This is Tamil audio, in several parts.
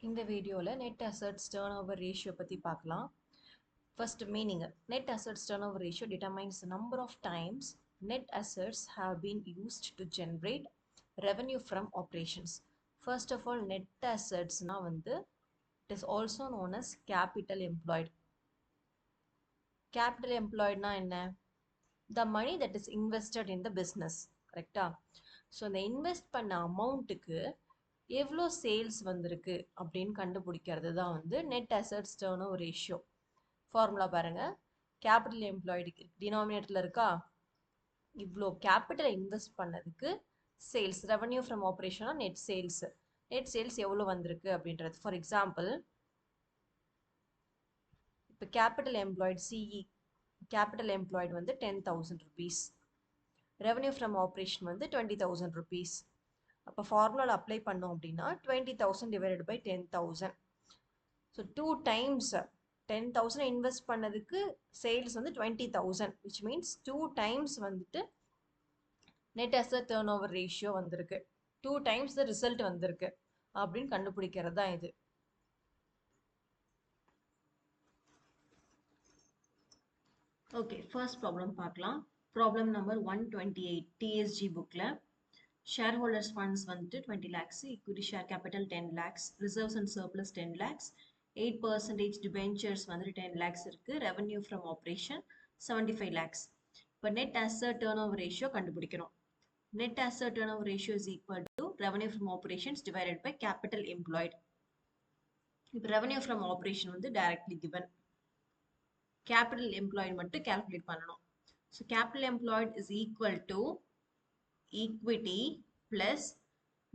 இந்த வீடியோவில் net assets turnover over ratio பற்றி பார்க்கலாம். First meaning, net assets turnover ratio determines the number of times net assets have been used to generate revenue from operations. First of all, net assets na வந்து it is also known as capital employed. Capital employed na என்ன? The money that is invested in the business, கரெக்டா? ஸோ இந்த இன்வெஸ்ட் பண்ண அமௌண்ட்டுக்கு எவ்வளோ சேல்ஸ் வந்திருக்கு அப்படின்னு கண்டுபிடிக்கிறது தான் வந்து நெட் அசட்ஸ் டர்ன் ஓவர் ரேஷியோ. ஃபார்முலா பாருங்க, கேபிட்டல் எம்ப்ளாய்டுக்கு டினாமினேட்டர்ல இருக்கா, இவ்வளோ கேபிட்டல் இன்வெஸ்ட் பண்ணதுக்கு சேல்ஸ், ரெவன்யூ ஃப்ரம் ஆப்ரேஷனா நெட் சேல்ஸ் எவ்வளோ வந்திருக்கு அப்படின்றது. ஃபார் எக்ஸாம்பிள், இப்போ capital employed CE capital employed வந்து 10,000 rupees, ரெவன்யூ ஃப்ரம் ஆப்ரேஷன் வந்து 20,000 rupees. அப்போ ஃபார்முலா அப்ளை பண்ணோம் அப்படின்னா 20,000 divided by 10,000. So 2 times 10,000 invest பண்ணதுக்கு சேல்ஸ் வந்து 20,000, which means 2 times வந்துட்டு net asset turn over ratio வந்திருக்கு, 2 times த ரிசல்ட் வந்திருக்கு அப்படின்னு கண்டுபிடிக்கிறது தான் இது. ஓகே, ஃபர்ஸ்ட் ப்ராப்ளம் பார்க்கலாம். ப்ராப்ளம் நம்பர் 128 டிஎஸ்ஜி புக்கில் shareholders funds வந்துட்டு 20 lakhs, equity share capital 10 lakhs, reserves and surplus 10 lakhs, 8% debentures வந்துட்டு 10 lakhs இருக்கு, revenue from operation 75 lakhs. இப்போ net asset turnover ratio கண்டுபிடிக்கணும். Net asset turnover ratio is equal to revenue from operations divided by capital employed. இப்போ revenue from operation வந்து directly given, capital employed மட்டும் calculate பண்ணணும். So capital employed is equal to equity plus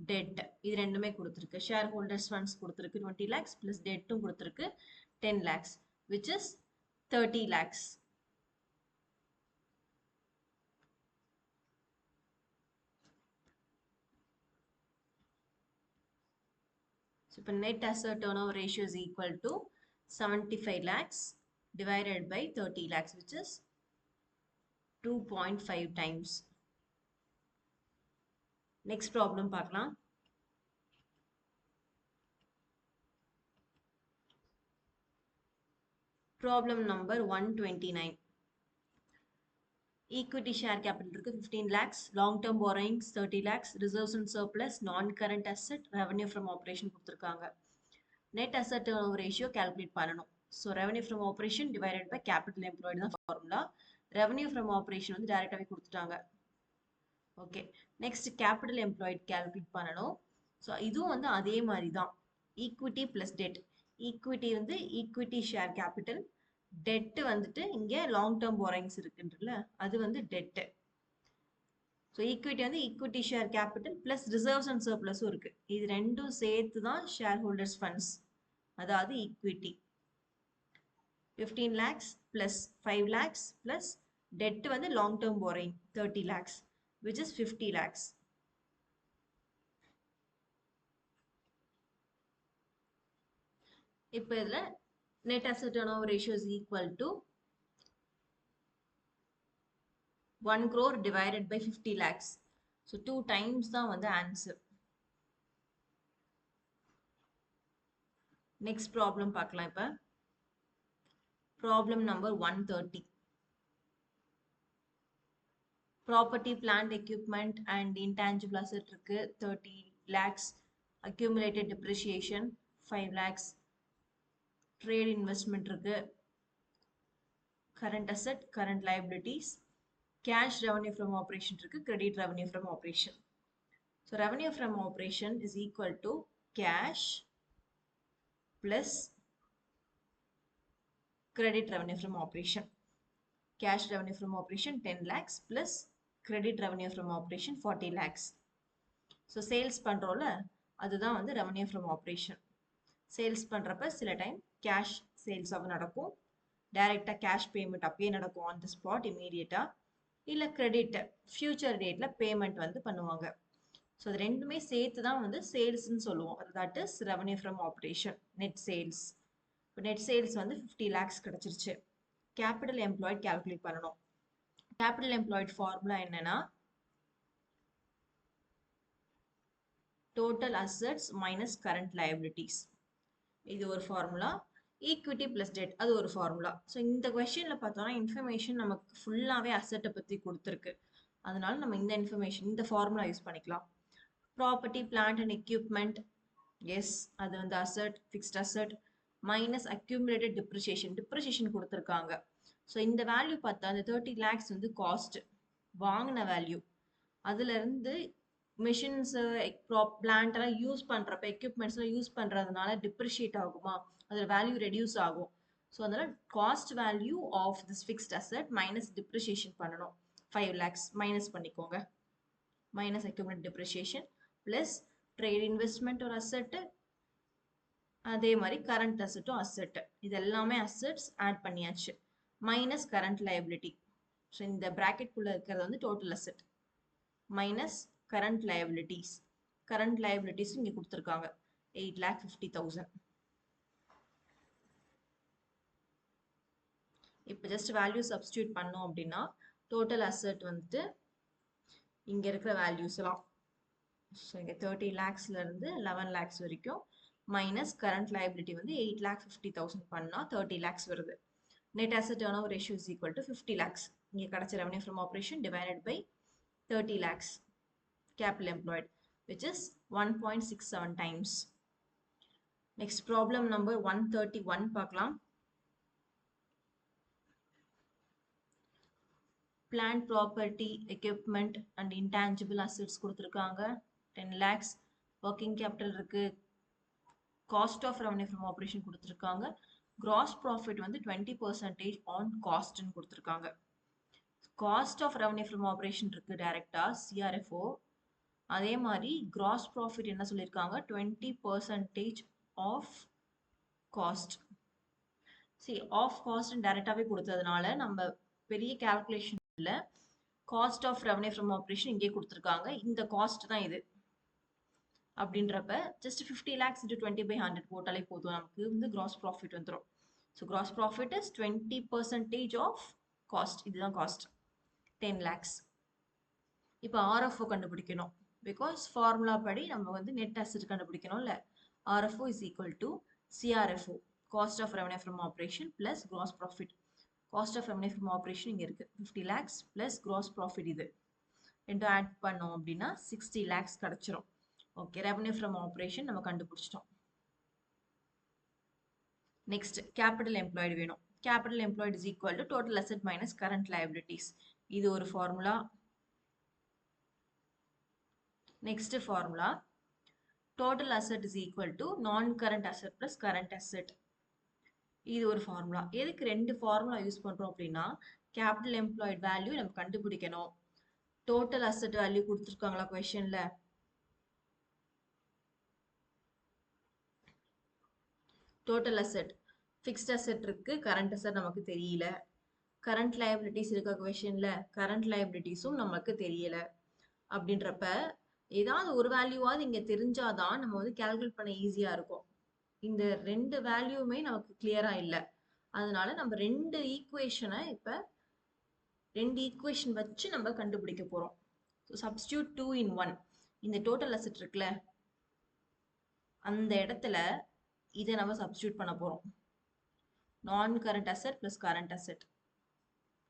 debt. இது ரெண்டுமே கொடுத்திருக்கு. shareholders funds கொடுத்திருக்கு 20 lakhs plus debtடும் கொடுத்திருக்கு 10 lakhs, which is 30 lakhs. So இப்போ net asset turnover ratio is equal to 75 lakhs divided by 30 lakhs, which is 2.5 times. Next problem பார்க்கலாம். Problem number 129. Equity share capital இருக்கு 15 lakhs, long term borrowings 30 lakhs, reserves and surplus, non-current asset, revenue from operation கொடுத்திருக்காங்க. Net asset turnover ratio calculate பண்ணணும். So revenue from operation divided by capital employed தான் formula. Revenue from operation வந்து டைரக்டாவே கொடுத்துட்டாங்க. Okay, next capital employed calculate பண்ணணும். ஸோ இதுவும் வந்து அதே மாதிரி தான், ஈக்விட்டி பிளஸ் டெட். ஈக்விட்டி வந்து ஈக்விட்டி ஷேர் கேபிட்டல், டெட்டு வந்துட்டு இங்கே லாங் டேர்ம் போரிங்ஸ் இருக்குன்றல அது வந்து டெட்டு. ஸோ ஈக்விட்டி வந்து equity share capital plus reserves and சர்ப்ளஸும் இருக்கு, இது ரெண்டும் சேர்த்து தான் ஷேர் ஹோல்டர்ஸ் ஃபண்ட்ஸ், அதாவது equity. 15 lakhs plus 5 lakhs plus debt வந்து long term borrowing 30 lakhs, which is 50 lakhs. இப்போ இதுல net asset turnover ratio is equal to 1 crore divided by 50 lakhs. So 2 times தான் வந்து answer. Next problem பார்க்கலாம். இப்போ problem number 130. Property, plant, equipment and intangible asset இருக்கு 30 lakhs, accumulated depreciation 5 lakhs, trade investment இருக்கு, current asset, current liabilities, cash revenue from operation இருக்கு, credit revenue from operation. So revenue from operation is equal to cash plus credit revenue from operation. Cash revenue from operation 10 lakhs plus credit revenue from operation 40 lakhs. So sales பண்றோம்ல அதுதான் வந்து revenue from operation. சேல்ஸ் பண்றப்ப சில டைம் கேஷ் சேல்ஸ் ஆக நடக்கும், டைரக்டா கேஷ் பேமெண்ட் அப்பயே நடக்கும் ஆன் தி ஸ்பாட் இமீடியட்டா, இல்ல கிரெடிட் ஃபியூச்சர் டேட்ல பேமெண்ட் வந்து பண்ணுவாங்க. ஸோ அது ரெண்டுமே சேர்த்து தான் வந்து சேல்ஸ்ன்னு சொல்லுவோம். That is revenue from operation, net sales. இப்போ நெட் சேல்ஸ் வந்து 50 lakhs கிடைச்சிருச்சு. கேபிட்டல் எம்ப்ளாய்ட் கால்குலேட் பண்ணணும். கேபிட்டல் எம்ப்ளாய்ட் ஃபார்முலா என்னன்னா total assets minus current liabilities. இது ஒரு ஃபார்முலா. ஈக்விட்டி பிளஸ் டெட் அது ஒரு ஃபார்முலா. ஸோ இந்த கொஸ்டின்ல பார்த்தோம்னா இன்ஃபர்மேஷன் நமக்கு ஃபுல்லாவே அசெட்டை பத்தி கொடுத்துருக்கு. அதனால நம்ம இந்த இன்ஃபர்மேஷன் இந்த ஃபார்முலா யூஸ் பண்ணிக்கலாம். Property plant and equipment, yes அது வந்து asset, fixed asset minus accumulated depreciation கொடுத்துருக்காங்க. ஸோ இந்த வேல்யூ பார்த்தா அந்த 30 lakhs வந்து காஸ்ட் வாங்கின வேல்யூ. அதுல இருந்து மிஷின்ஸ் பிளான்ட் எல்லாம் யூஸ் பண்றப்ப எக்யூப்மெண்ட்ஸ் எல்லாம் யூஸ் பண்றதுனால டிப்ரிஷியேட் ஆகுமா, அதோட வேல்யூ ரெடியூஸ் ஆகும். ஸோ அதனால cost value of this fixed asset minus depreciation பண்ணணும். 5 lakhs மைனஸ் பண்ணிக்கோங்க. Minus accumulate depreciation plus trade investment ஒரு அசெட், அதே மாதிரி கரண்ட் அசெட்டும் அசெட், இது எல்லாமே அசெட்ஸ் ஆட் பண்ணியாச்சு. Minus current liability. ஸோ இந்த பிராக்கெட் குள்ள இருக்கிறது வந்து total asset minus current liabilities. Current liabilities இங்க கொடுத்துருக்காங்க 8,50,000. இப்போ ஜஸ்ட் வேல்யூ சப்ஸ்டியூட் பண்ணோம் அப்படின்னா டோட்டல் அசெட் வந்துட்டு இங்க இருக்கிற வேல்யூஸ் எல்லாம், ஸோ இங்க 30 lakhsல இருந்து 11 lakhs வரைக்கும் மைனஸ் கரண்ட் லைபிலிட்டி வந்து 8,50,000 பண்ணா 30 lakhs வருது. Net asset turn over ratio is equal to 50 lakhs. இங்க கிடைச்ச revenue from operation divided by 30 lakhs capital employed, which is 1.67 times. Next problem number 131 பார்க்கலாம். Plant property equipment and intangible assets கொடுத்திருக்காங்க 10 lakhs. working capital இருக்கு. cost of revenue from operation கொடுத்திருக்காங்க. gross profit வந்து 20% on cost ன்னு கொடுத்திருக்காங்க. cost of revenue from operation இருக்கு டைரக்டா CRFO. அதே மாதிரி gross profit என்ன சொல்லியிருக்காங்க 20% of cost. see of cost டைரக்டாவே கொடுத்ததுனால நம்ம பெரிய கால்குலேஷன்ல cost of revenue from operation இங்கே கொடுத்துருக்காங்க. இந்த காஸ்ட் தான் இது அப்படின்றப்ப ஜஸ்ட் 50 lakhs into 20/100 போட்டாலே போதும், நமக்கு வந்து gross profit வந்துடும். So gross profit is 20% of cost. இதுதான் காஸ்ட் 10 lakhs. இப்போ RFO கண்டுபிடிக்கணும். பிகாஸ் ஃபார்முலா படி நம்ம வந்து நெட் அசெட் கண்டுபிடிக்கணும்ல. RFO is equal to CRFO, cost of revenue from operation plus gross profit. cost of revenue from operation இங்க இருக்கு 50 lakhs plus gross profit இது ரெண்டும் ஆட் பண்ணோம் அப்படின்னா 60 lakhs கிடைச்சிரும். ஓகே, ரெவன்யூ ஃப்ரம் ஆபரேஷன் நம்ம கண்டுபிடிச்சிட்டோம். நெக்ஸ்ட் கேபிட்டல் எம்ப்ளாய்டு வேணும். Capital employed is equal to total asset minus current liabilities. இது ஒரு formula. Next formula total asset is equal to non current asset plus current asset. இது ஒரு ஃபார்முலா. எதுக்கு ரெண்டு ஃபார்முலா யூஸ் பண்றோம் அப்படின்னா கேபிட்டல் எம்ப்ளாய்டு வேல்யூ நம்ம கண்டுபிடிக்கணும். டோட்டல் அசெட் வேல்யூ கொடுத்துருக்காங்களா கொஸ்டின்ல, டோட்டல் அசெட் ஃபிக்ஸ்ட் அசெட் இருக்கு, கரண்ட் அசெட் நமக்கு தெரியல. கரண்ட் லயபிலிட்டிஸ் இருக்க கொஸ்டின்ல கரண்ட் லயபிலிட்டிஸும் நமக்கு தெரியல. அப்படின்றப்ப ஏதாவது ஒரு வேல்யூவாவது இங்க தெரிஞ்சாதான் நம்ம வந்து கால்குலேட் பண்ண ஈஸியா இருக்கும். இந்த ரெண்டு வேல்யூமே நமக்கு கிளியரா இல்ல. அதனால நம்ம ரெண்டு ஈக்குவேஷன் வச்சு நம்ம கண்டுபிடிக்க போறோம். Substitute 2 in 1. இந்த டோட்டல் அசெட் இருக்குல்ல, அந்த இடத்துல இதை நம்ம சப்ஸ்டியூட் பண்ண போறோம். Non current asset plus current asset.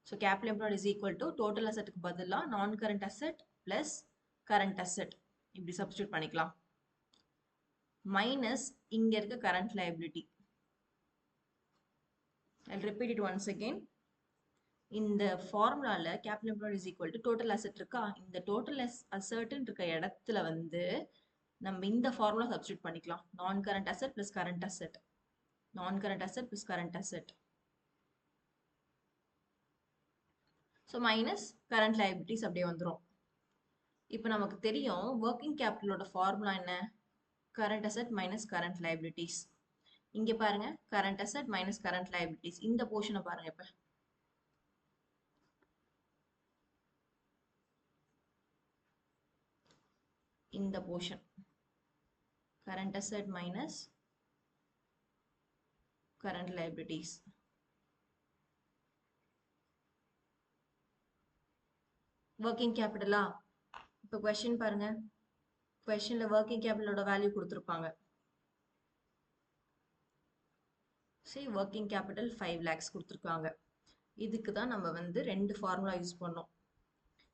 So capital employed is equal to total அசெட்டுக்கு பதிலாக non current asset plus current asset இப்படி சப்ஸ்டியூட் பண்ணிக்கலாம். மைனஸ் இங்க இருக்க current liability. I'll repeat it once again. இந்த ஃபார்முலால capital employed is equal to total asset இருக்கா, இந்த டோட்டல் அசெட்னு இருக்க இடத்துல வந்து நம்ம இந்த ஃபார்முலா சப்ஸ்டியூட் பண்ணிக்கலாம். Non current asset plus current asset, non current asset plus current asset. So minus current liabilities அப்படியே வந்துடும். இப்போ நமக்கு தெரியும் ஒர்க்கிங் கேபிட்டலோட ஃபார்முலா என்ன, current asset minus current liabilities. இங்க பாருங்க current asset minus current liabilities. இந்த போர்ஷனை பாருங்க. இப்ப இந்த portion current asset minus current liabilities. Working கேபிட்டலா? இப்போ கொஸ்டின் பாருங்க, கொஸ்டின்ல ஒர்க்கிங் கேபிட்டலோட வேல்யூ கொடுத்துருப்பாங்க. சரி ஒர்க்கிங் கேபிட்டல் 5 லேக்ஸ் கொடுத்துருக்காங்க. இதுக்கு தான் நம்ம வந்து ரெண்டு ஃபார்முலா யூஸ் பண்ணோம்.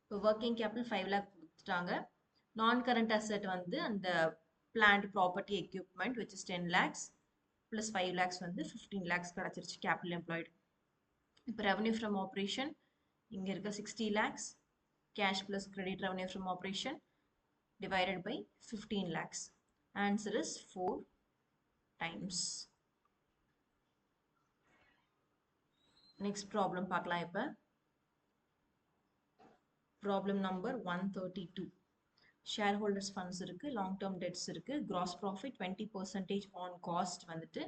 இப்போ ஒர்க்கிங் கேபிட்டல் 5 லேக் கொடுத்துட்டாங்க. நான் கரண்ட் அசெட் வந்து அந்த plant property equipment which is 10 lakhs plus 5 lakhs வந்து 15 lakhs கிடைச்சிருச்சு கேபிட்டல் எம்ப்ளாய்டு. இப்போ ரெவன்யூ ஃப்ரம் ஆப்ரேஷன் இங்கே இருக்க 60 lakhs cash plus credit revenue from operation divided by 15 lakhs. Answer is 4 times. Next problem பார்க்கலாம் இப்போ. Problem number 132. Shareholders funds இருக்கு, long term debts இருக்கு, gross profit 20% on cost வந்துட்டு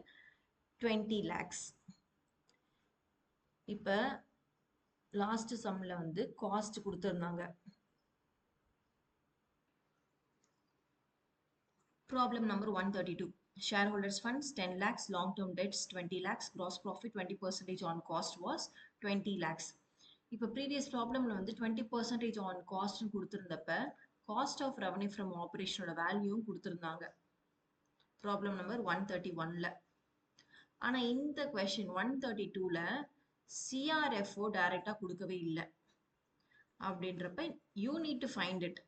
20 lakhs. இப்போ லாஸ்ட் சம்ல வந்து காஸ்ட் கொடுத்துருந்தாங்க. Problem number 132. Shareholders funds 10 lakhs, long term debts 20 lakhs, gross profit 20% on cost was 20 lakhs. இப்போ ப்ரீவியஸ் ப்ராப்ளம்ல வந்து 20% ஆன் காஸ்ட் கொடுத்துருந்தப்ப காஸ்ட் ஆஃப் ரெவன்யூ ஃப்ரம் ஆப்ரேஷனோட வேல்யூவும் கொடுத்துருந்தாங்க ப்ராப்ளம் நம்பர் 131ல. ஆனால் இந்த கொஸ்டின் 132ல சிஆர்எஃப்ஓ டைரக்டா கொடுக்கவே இல்லை. அப்படின்றப்ப you need to find it.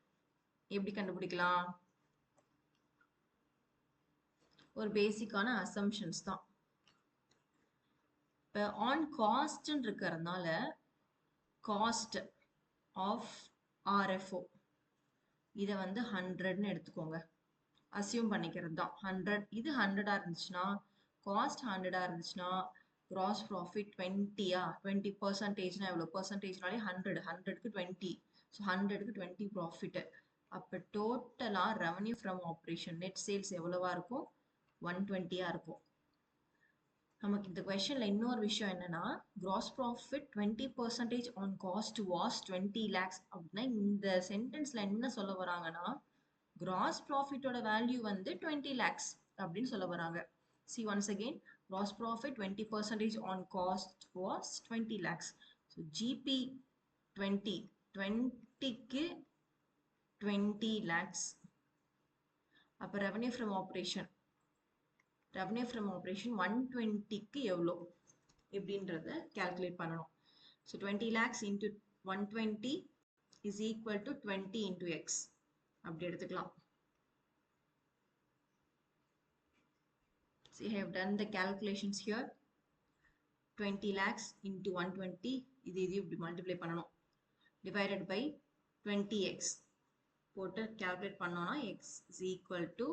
எப்படி கண்டுபிடிக்கலாம்? ஒரு பேசிக்கான அசம்ஷன்ஸ் தான். இப்போ ஆன் காஸ்ட்ன்னு இருக்கிறதுனால காஸ்ட் ஆஃப் ஆர்எஃப்ஓ இதை வந்து 100ன்னு எடுத்துக்கோங்க. அசியூம் பண்ணிக்கிறது தான் 100. இது 100ஆ இருந்துச்சுன்னா காஸ்ட் 100ஆ இருந்துச்சுன்னா கிராஸ் ப்ராஃபிட் 20ஆ 20%னா எவ்வளோ பர்சன்டேஜ்னாலே 100க்கு 20. ஸோ 100க்கு 20 ப்ராஃபிட். அப்போ டோட்டலாக revenue from operation net sales எவ்வளவா இருக்கும்? 120ஆ இருக்கும். நமக்கு இந்த கொஸ்டின்ல இன்னொரு விஷயம் என்னன்னா gross profit 20% on cost was 20 lakhs அப்படின்னா இந்த சென்டென்ஸ்ல என்ன சொல்ல வராங்கன்னா கிராஸ் ப்ராஃபிட்டோட வேல்யூ வந்து 20 lakhs அப்படின்னு சொல்ல வராங்க. See once again, gross profit 20% on cost was 20 lakhs. So GP 20க்கு 20 lakhs. அப்போ revenue from operation 120க்கு எவ்வளோ எப்படின்றத calculate பண்ணணும். So 20 lakhs into 120 is equal to 20 into x அப்படி எடுத்துக்கலாம். So I have done the calculations here. 20 lakhs into 120 இது இப்படி multiply பண்ணணும். Divided by 20x போட்டு calculate பண்ணோம்னா x is equal to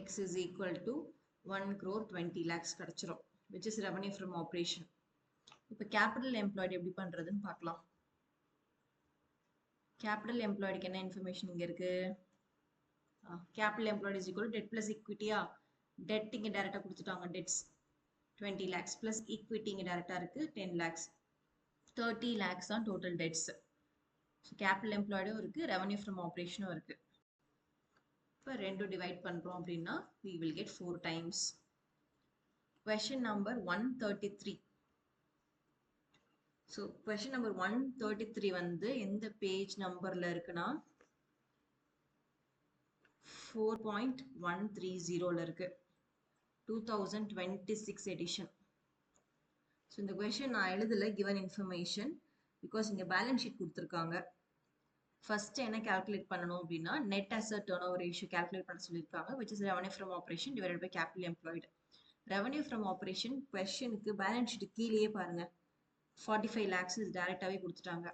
x is equal to 1 crore 20 lakhs கிடைச்சிரும், which is revenue from operation. இப்போ capital employed எப்படி பண்றதுன்னு பார்க்கலாம். capital employed என்ன இன்ஃபர்மேஷன் இங்க இருக்கு? capital employed is equal to debt plus equity. debt இங்க டைரக்டா கொடுத்துட்டாங்க, debts 20 lakhs plus equity இங்க டைரக்டா இருக்கு 10 lakhs. 30 lakhs தான் total debts. So capital employed இருக்கு, revenue from operation இருக்கு. இப்போ ரெண்டும் டிவைட் பண்றோம் அப்படின்னா we will get 4 times. Question number 133. So question number 133 வந்து எந்த பேஜ் நம்பர்ல இருக்குன்னா 4.130ல இருக்கு, 2026 எடிஷன். ஸோ இந்த கொஸ்டின் நான் எழுதல given information because இங்க பேலன்ஸ் ஷீட் கொடுத்துருக்காங்க. ஃபர்ஸ்ட் என்ன கால்குலேட் பண்ணணும் அப்படின்னா net asset turnover ratio calculate பண்ண சொல்லியிருக்காங்க, which is revenue from operation divided by capital employed. Revenue from operation கொஸ்டினுக்கு பேலன்ஸ் ஷீட் கீழேயே பாருங்க 45 lakhs டைரக்டாவே கொடுத்துட்டாங்க.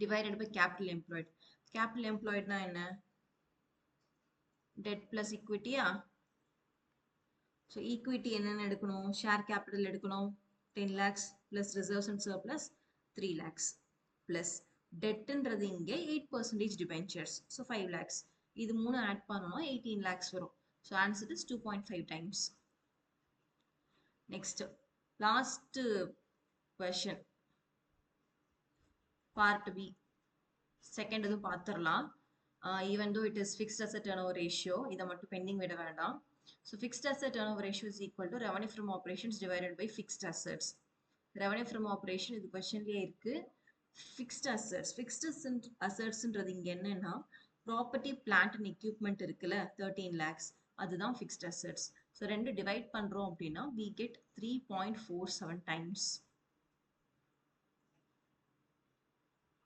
Divided by capital employed. Capital எம்ப்ளாய்டுனா என்ன? டெட் பிளஸ் ஈக்விட்டியா? ஸோ ஈக்விட்டி என்னென்ன எடுக்கணும்? ஷேர் கேபிட்டல் எடுக்கணும் 10 lakhs plus reserves and surplus 3 lakhs plus டெட்ன்றது இங்கே 8% debentures, ஸோ 5 lakhs. இது மூணு ஆட் பண்ணோம்னா 18 lakhs வரும். So answer is 2.5 times. Next last question part B. Second இதுவும் பார்த்துடலாம். even though it is fixed asset turnover ratio, இதை மட்டும் பெண்டிங் விட வேண்டாம். So fixed asset turnover ratio is equal to revenue from operations divided by fixed assets. Revenue from operation இது questionலயே இருக்கு. ஃபிக்ஸ்ட் அசெட்ஸ் அசெட்ஸ்ன்றது இங்க என்னன்னா ப்ராப்பர்ட்டி பிளான்ட் அண்ட் எக்யூப்மெண்ட் இருக்குல்ல 13 lakhs அதுதான் ஃபிக்ஸ்ட் அசெட்ஸ். ஸோ ரெண்டு டிவைட் பண்றோம் அப்படின்னா we get 3.47 times.